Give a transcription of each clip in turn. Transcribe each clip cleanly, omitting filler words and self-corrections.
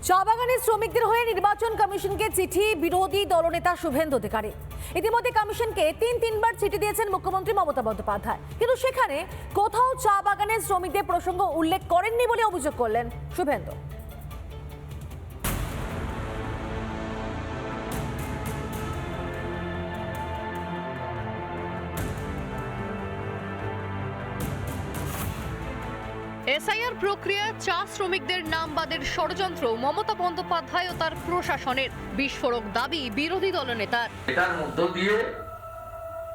চা বাগানের শ্রমিকদের হয়ে নির্বাচন কমিশনকে চিঠি বিরোধী দলনেতা শুভেন্দু অধিকারী। ইতিমধ্যে কমিশনকে তিনবার চিঠি দিয়েছেন মুখ্যমন্ত্রী মমতা বন্দ্যোপাধ্যায়, কিন্তু সেখানে কোথাও চা বাগানের শ্রমিকদের প্রসঙ্গ উল্লেখ করেননি বলে অভিযোগ করলেন শুভেন্দু। এসআইআর প্রক্রিয়ায় চা শ্রমিকদের নাম বাদের ষড়যন্ত্র মমতা বন্দ্যোপাধ্যায় ও তার প্রশাসনের, বিস্ফোরক দাবি বিরোধী দলনেতার। এটার মধ্য দিয়ে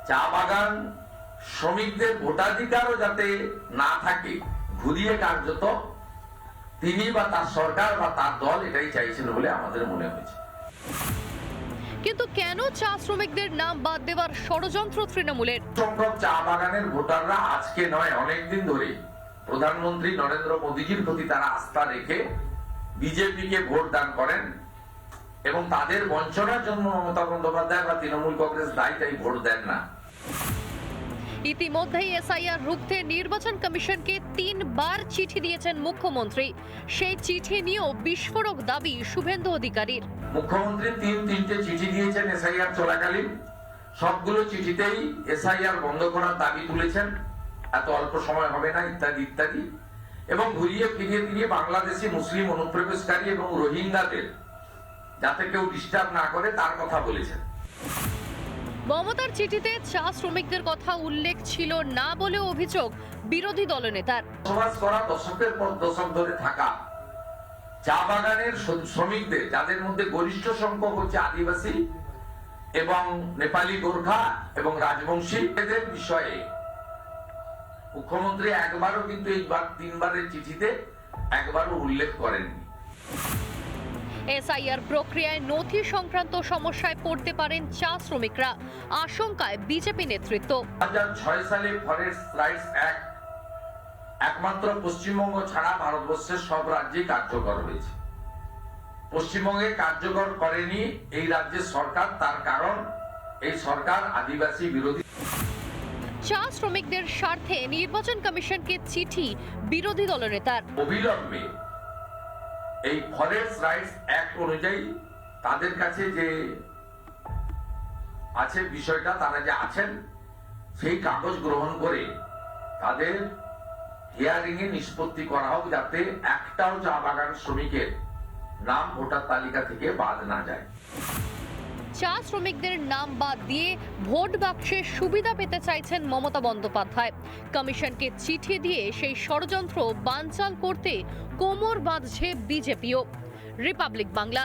চা বাগান শ্রমিকদের ভোটাধিকারও যাতে না থাকে, ঘুরিয়ে কার্যত তিনি বা তার সরকার বা তার দল এটাই চাইছিল বলে আমাদের মনে হয়েছে। কিন্তু কেন চা শ্রমিকদের নাম বাদ দেওয়ার ষড়যন্ত্র তৃণমূলের? সংখ্যক চা বাগানের ভোটাররা আজকে নয়, অনেকদিন ধরে প্রধানমন্ত্রী নরেন্দ্র মোদীজির প্রতি তারা আস্থা রেখে বিজেপিকে ভোট দান করেন এবং তাদের বঞ্চনার জন্য মমতা বন্দ্যোপাধ্যায় বা তৃণমূল কংগ্রেস দায়ী, তাই ভোট দেন না। ইতিমধ্যেই এসআইআর রুখতে নির্বাচন কমিশনকে 3বার চিঠি দিয়েছেন মুখ্যমন্ত্রী। সেই চিঠি নিয়েও বিস্ফোরক দাবি শুভেন্দু অধিকারীর। মুখ্যমন্ত্রী তিনটে চিঠি দিয়েছেন এসআইআর চলাকালীন, সবগুলো চিঠিতেই এসআইআর বন্ধ করার দাবি তুলেছেন, এত অল্প সময় হবে না ইত্যাদি ইত্যাদি, এবং ঘুরিয়ে ফিরিয়ে দিয়ে বাংলাদেশি মুসলিম অনুপ্রবেশকারী এবং রোহিঙ্গাদের যাতে কেউ ডিস্টার্ব না করে তার কথা বলেছেন। মমতার চিঠিতে চা শ্রমিকদের কথা উল্লেখ ছিল না বলে অভিযোগ বিরোধী দলনেতার। বসবাস করা দশকের পর দশক ধরে থাকা চা বাগানের শ্রমিকদের, যাদের মধ্যে গরিষ্ঠ সংখ্যক হচ্ছে আদিবাসী এবং নেপালি, গোর্খা এবং রাজবংশী, এদের বিষয়ে মুখ্যমন্ত্রী একবারও কিন্তু এই 3বারের চিঠিতে একবারও উল্লেখ করেননি। এসআইআর প্রক্রিয়ায় নথি সংক্রান্ত সমস্যায় পড়তে পারেন চা শ্রমিকরা, আশঙ্কায় বিজেপি নেতৃত্ব। 2006 সালে ফরেস্ট রাইটস অ্যাক্ট একমাত্র পশ্চিমবঙ্গ ছাড়া ভারতবর্ষের সব রাজ্যেই কার্যকর হয়েছে। পশ্চিমবঙ্গে কার্যকর করেনি এই রাজ্যের সরকার, তার কারণ এই সরকার আদিবাসী বিরোধী। চা শ্রমিকদের স্বার্থে নির্বাচন কমিশনকে চিঠি বিরোধী দলনেতার। অবিলম্বে এই ফরেস্ট রাইটস অ্যাক্ট অনুযায়ী তাদের কাছে যে আছে বিষয়টা, তারা যে আছেন সেই কাগজ গ্রহণ করে তাদের হিয়ারিং এ নিষ্পত্তি করা হোক, যাতে একটাও চা বাগান শ্রমিকের নাম ভোটার তালিকা থেকে বাদ না যায়। চা শ্রমিকদের নাম বাদ দিয়ে ভোট বাক্সে সুবিধা পেতে চাইছেন মমতা বন্দ্যোপাধ্যায়। কমিশনকে চিঠি দিয়ে সেই ষড়যন্ত্র বানচাল করতে কোমর বাঁধছে বিজেপিও। রিপাবলিক বাংলা।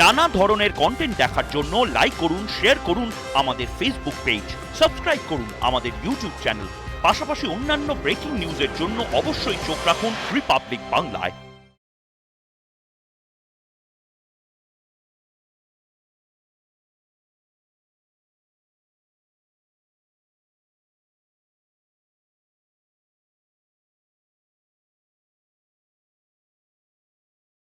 নানা ধরনের কন্টেন্ট দেখার জন্য লাইক করুন, শেয়ার করুন আমাদের ফেসবুক পেজ, সাবস্ক্রাইব করুন আমাদের ইউটিউব চ্যানেল। পাশাপাশি অন্যান্য ব্রেকিং নিউজের জন্য অবশ্যই চোখ রাখুন রিপাবলিক বাংলায়।